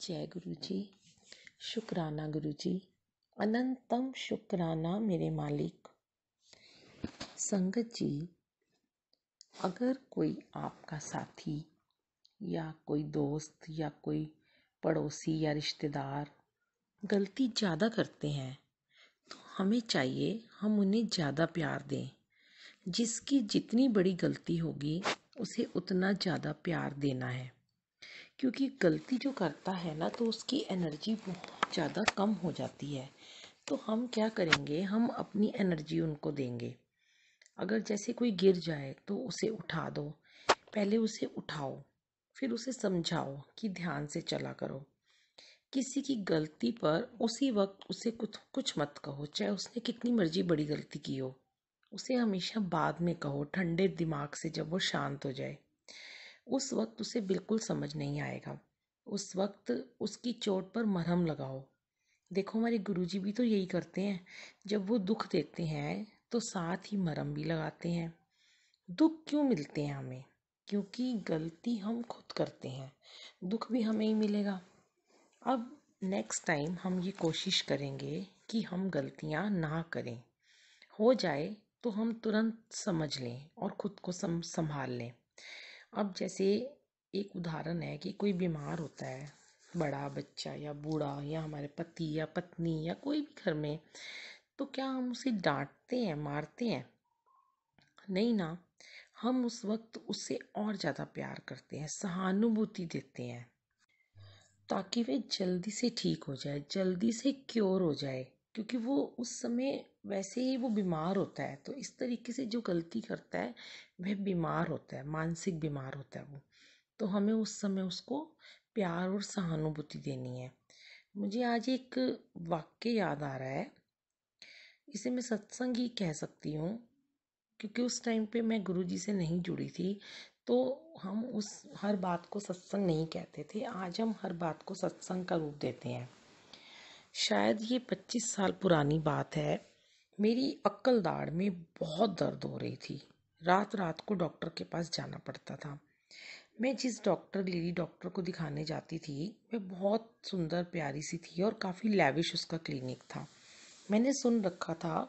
जय गुरु जी। शुक्राना गुरु जी, अनंतम शुक्राना मेरे मालिक। संगत जी, अगर कोई आपका साथी या कोई दोस्त या कोई पड़ोसी या रिश्तेदार गलती ज़्यादा करते हैं तो हमें चाहिए हम उन्हें ज़्यादा प्यार दें। जिसकी जितनी बड़ी गलती होगी उसे उतना ज़्यादा प्यार देना है, क्योंकि गलती जो करता है ना तो उसकी एनर्जी बहुत ज़्यादा कम हो जाती है। तो हम क्या करेंगे, हम अपनी एनर्जी उनको देंगे। अगर जैसे कोई गिर जाए तो उसे उठा दो, पहले उसे उठाओ, फिर उसे समझाओ कि ध्यान से चला करो। किसी की गलती पर उसी वक्त उसे कुछ कुछ मत कहो, चाहे उसने कितनी मर्जी बड़ी गलती की हो। उसे हमेशा बाद में कहो, ठंडे दिमाग से, जब वो शांत हो जाए। उस वक्त उसे बिल्कुल समझ नहीं आएगा। उस वक्त उसकी चोट पर मरहम लगाओ। देखो, हमारे गुरुजी भी तो यही करते हैं। जब वो दुख देते हैं तो साथ ही मरहम भी लगाते हैं। दुख क्यों मिलते हैं हमें? क्योंकि गलती हम खुद करते हैं, दुख भी हमें ही मिलेगा। अब नेक्स्ट टाइम हम ये कोशिश करेंगे कि हम गलतियां ना करें। हो जाए तो हम तुरंत समझ लें और खुद को संभाल लें। अब जैसे एक उदाहरण है कि कोई बीमार होता है, बड़ा बच्चा या बूढ़ा या हमारे पति या पत्नी या कोई भी घर में, तो क्या हम उसे डांटते हैं, मारते हैं? नहीं ना। हम उस वक्त उससे और ज़्यादा प्यार करते हैं, सहानुभूति देते हैं, ताकि वे जल्दी से ठीक हो जाए, जल्दी से क्योर हो जाए। क्योंकि वो उस समय वैसे ही वो बीमार होता है, तो इस तरीके से जो गलती करता है वह बीमार होता है, मानसिक बीमार होता है वो। तो हमें उस समय उसको प्यार और सहानुभूति देनी है। मुझे आज एक वाक्य याद आ रहा है, इसे मैं सत्संग ही कह सकती हूँ, क्योंकि उस टाइम पे मैं गुरुजी से नहीं जुड़ी थी। तो हम उस हर बात को सत्संग नहीं कहते थे। आज हम हर बात को सत्संग का रूप देते हैं। शायद ये 25 साल पुरानी बात है। मेरी अक्कल दाढ़ में बहुत दर्द हो रही थी। रात रात को डॉक्टर के पास जाना पड़ता था। मैं जिस लेडी डॉक्टर को दिखाने जाती थी, वह बहुत सुंदर प्यारी सी थी और काफ़ी लैविश उसका क्लिनिक था। मैंने सुन रखा था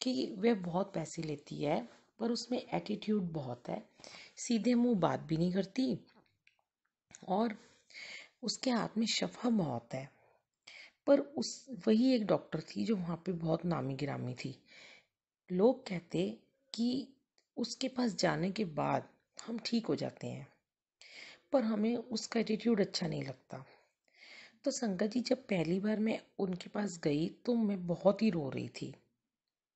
कि वह बहुत पैसे लेती है, पर उसमें एटीट्यूड बहुत है, सीधे मुंह बात भी नहीं करती और उसके हाथ में शफा बहुत है। पर उस वही एक डॉक्टर थी जो वहाँ पे बहुत नामी गिरामी थी। लोग कहते कि उसके पास जाने के बाद हम ठीक हो जाते हैं, पर हमें उसका एटीट्यूड अच्छा नहीं लगता। तो संगत जी, जब पहली बार मैं उनके पास गई तो मैं बहुत ही रो रही थी।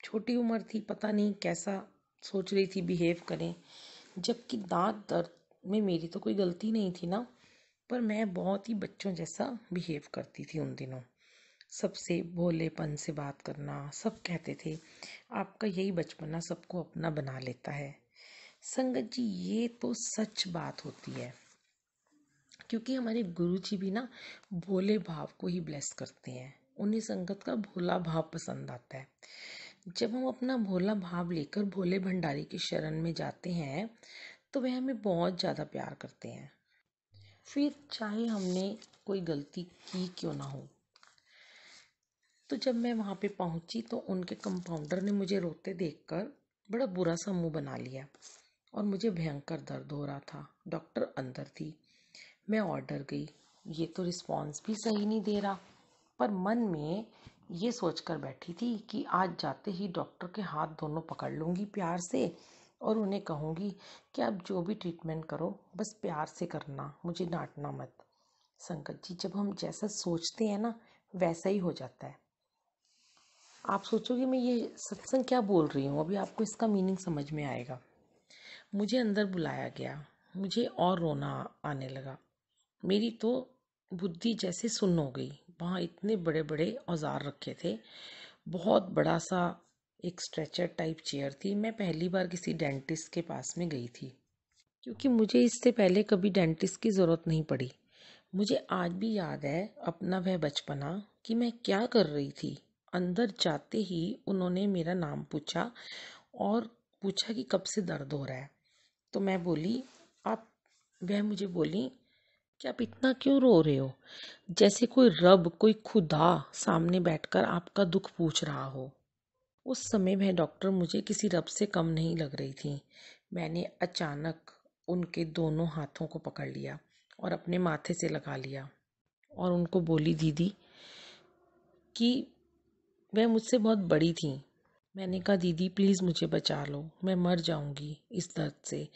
छोटी उम्र थी, पता नहीं कैसा सोच रही थी बिहेव करें, जबकि दांत दर्द में मेरी तो कोई गलती नहीं थी ना। पर मैं बहुत ही बच्चों जैसा बिहेव करती थी उन दिनों। सबसे भोलेपन से बात करना। सब कहते थे आपका यही बचपना सबको अपना बना लेता है। संगत जी, ये तो सच बात होती है, क्योंकि हमारे गुरु जी भी ना भोले भाव को ही ब्लेस करते हैं। उन्हें संगत का भोला भाव पसंद आता है। जब हम अपना भोला भाव लेकर भोले भंडारी की शरण में जाते हैं तो वह हमें बहुत ज़्यादा प्यार करते हैं, फिर चाहे हमने कोई गलती की क्यों ना हो। तो जब मैं वहाँ पे पहुँची तो उनके कंपाउंडर ने मुझे रोते देखकर बड़ा बुरा सा मुंह बना लिया और मुझे भयंकर दर्द हो रहा था। डॉक्टर अंदर थी। मैं ऑर्डर गई, ये तो रिस्पॉन्स भी सही नहीं दे रहा, पर मन में ये सोचकर बैठी थी कि आज जाते ही डॉक्टर के हाथ दोनों पकड़ लूँगी प्यार से और उन्हें कहूँगी कि आप जो भी ट्रीटमेंट करो बस प्यार से करना, मुझे डांटना मत। संगत जी, जब हम जैसा सोचते हैं ना वैसा ही हो जाता है। आप सोचोगे मैं ये सत्संग क्या बोल रही हूँ, अभी आपको इसका मीनिंग समझ में आएगा। मुझे अंदर बुलाया गया, मुझे और रोना आने लगा। मेरी तो बुद्धि जैसे सुन्न हो गई। वहाँ इतने बड़े बड़े औजार रखे थे, बहुत बड़ा सा एक स्ट्रेचर टाइप चेयर थी। मैं पहली बार किसी डेंटिस्ट के पास में गई थी, क्योंकि मुझे इससे पहले कभी डेंटिस्ट की ज़रूरत नहीं पड़ी। मुझे आज भी याद है अपना वह बचपना कि मैं क्या कर रही थी। अंदर जाते ही उन्होंने मेरा नाम पूछा और पूछा कि कब से दर्द हो रहा है। तो मैं बोली आप वह मुझे बोली कि आप इतना क्यों रो रहे हो, जैसे कोई रब, कोई खुदा सामने बैठकर आपका दुख पूछ रहा हो। उस समय वह डॉक्टर मुझे किसी रब से कम नहीं लग रही थी। मैंने अचानक उनके दोनों हाथों को पकड़ लिया और अपने माथे से लगा लिया और उनको बोली, दीदी, कि वह मुझसे बहुत बड़ी थी। मैंने कहा, दीदी प्लीज़ मुझे बचा लो, मैं मर जाऊंगी इस दर्द से।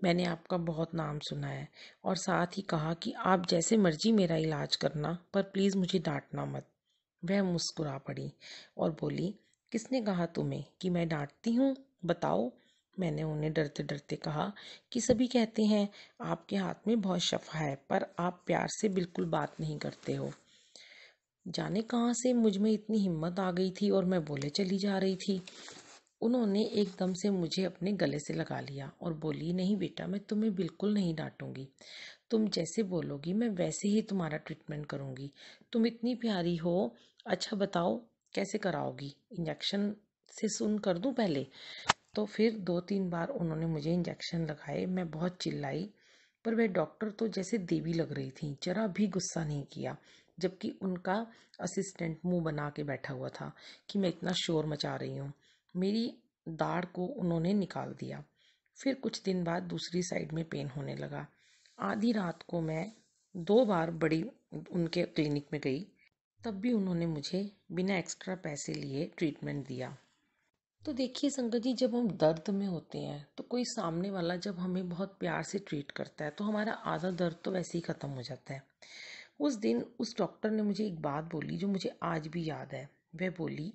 मैंने आपका बहुत नाम सुना है। और साथ ही कहा कि आप जैसे मर्जी मेरा इलाज करना, पर प्लीज़ मुझे डांटना मत। वह मुस्कुरा पड़ी और बोली, किसने कहा तुम्हें कि मैं डांटती हूँ, बताओ। मैंने उन्हें डरते डरते कहा कि सभी कहते हैं आपके हाथ में बहुत शफा है, पर आप प्यार से बिल्कुल बात नहीं करते हो। जाने कहाँ से मुझ में इतनी हिम्मत आ गई थी और मैं बोले चली जा रही थी। उन्होंने एकदम से मुझे अपने गले से लगा लिया और बोली, नहीं बेटा, मैं तुम्हें बिल्कुल नहीं डांटूंगी। तुम जैसे बोलोगी मैं वैसे ही तुम्हारा ट्रीटमेंट करूंगी। तुम इतनी प्यारी हो। अच्छा बताओ कैसे कराओगी? इंजेक्शन से सुन कर दूं पहले? तो फिर 2-3 बार उन्होंने मुझे इंजेक्शन लगाए। मैं बहुत चिल्लाई, पर वह डॉक्टर तो जैसे देवी लग रही थी, जरा भी गुस्सा नहीं किया। जबकि उनका असिस्टेंट मुंह बना के बैठा हुआ था कि मैं इतना शोर मचा रही हूँ। मेरी दाढ़ को उन्होंने निकाल दिया। फिर कुछ दिन बाद दूसरी साइड में पेन होने लगा। आधी रात को मैं 2 बार बड़ी उनके क्लिनिक में गई, तब भी उन्होंने मुझे बिना एक्स्ट्रा पैसे लिए ट्रीटमेंट दिया। तो देखिए संगत जी, जब हम दर्द में होते हैं तो कोई सामने वाला जब हमें बहुत प्यार से ट्रीट करता है तो हमारा आधा दर्द तो वैसे ही ख़त्म हो जाता है। उस दिन उस डॉक्टर ने मुझे एक बात बोली जो मुझे आज भी याद है। वह बोली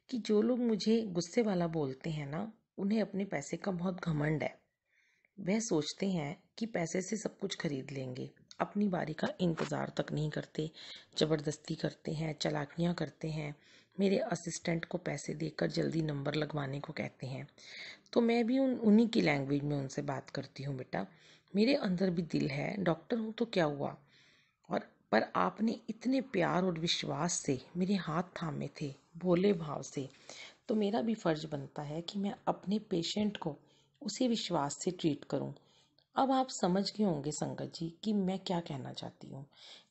कि जो लोग मुझे गुस्से वाला बोलते हैं ना, उन्हें अपने पैसे का बहुत घमंड है। वह सोचते हैं कि पैसे से सब कुछ खरीद लेंगे, अपनी बारी का इंतज़ार तक नहीं करते, ज़बरदस्ती करते हैं, चालाकियाँ करते हैं, मेरे असिस्टेंट को पैसे देकर जल्दी नंबर लगवाने को कहते हैं। तो मैं भी उन्हीं की लैंग्वेज में उनसे बात करती हूँ, बेटा मेरे अंदर भी दिल है, डॉक्टर हूँ तो क्या हुआ। और पर आपने इतने प्यार और विश्वास से मेरे हाथ थामे थे, भोले भाव से, तो मेरा भी फर्ज बनता है कि मैं अपने पेशेंट को उसी विश्वास से ट्रीट करूं। अब आप समझ गए होंगे संगत जी कि मैं क्या कहना चाहती हूँ,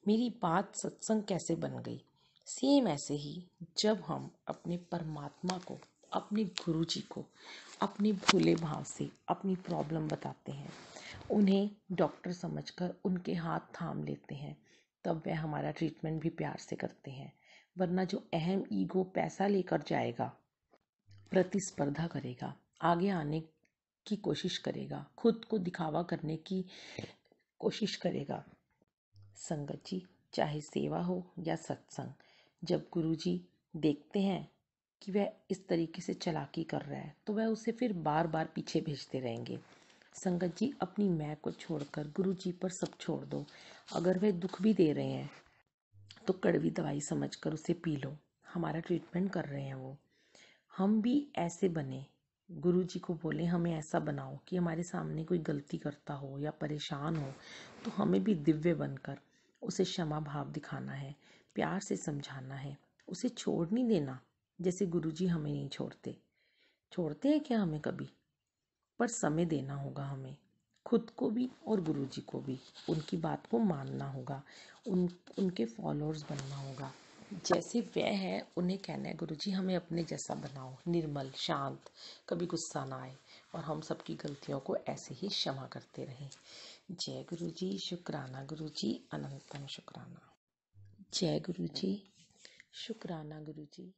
मेरी बात सत्संग कैसे बन गई। सेम ऐसे ही जब हम अपने परमात्मा को, अपने गुरु जी को अपने भोले भाव से अपनी प्रॉब्लम बताते हैं, उन्हें डॉक्टर समझकर उनके हाथ थाम लेते हैं, तब वह हमारा ट्रीटमेंट भी प्यार से करते हैं। वरना जो अहम ईगो पैसा लेकर जाएगा, प्रतिस्पर्धा करेगा, आगे आने की कोशिश करेगा, खुद को दिखावा करने की कोशिश करेगा। संगत जी, चाहे सेवा हो या सत्संग, जब गुरुजी देखते हैं कि वह इस तरीके से चालाकी कर रहा है तो वह उसे फिर बार बार पीछे भेजते रहेंगे। संगत जी, अपनी मैं को छोड़कर गुरुजी पर सब छोड़ दो। अगर वह दुख भी दे रहे हैं तो कड़वी दवाई समझकर उसे पी लो। हमारा ट्रीटमेंट कर रहे हैं वो। हम भी ऐसे बने, गुरु जी को बोले हमें ऐसा बनाओ कि हमारे सामने कोई गलती करता हो या परेशान हो तो हमें भी दिव्य बनकर उसे क्षमा भाव दिखाना है, प्यार से समझाना है, उसे छोड़ नहीं देना। जैसे गुरु जी हमें नहीं छोड़ते। छोड़ते हैं क्या हमें कभी? पर समय देना होगा हमें, खुद को भी और गुरु जी को भी। उनकी बात को मानना होगा, उनके फॉलोअर्स बनना होगा। जैसे वह है उन्हें कहना है, गुरु जी हमें अपने जैसा बनाओ, निर्मल शांत, कभी गुस्सा ना आए, और हम सबकी गलतियों को ऐसे ही क्षमा करते रहें। जय गुरु जी, शुक्राना गुरु जी, अनंतम शुक्राना। जय गुरु जी, शुक्राना गुरु जी।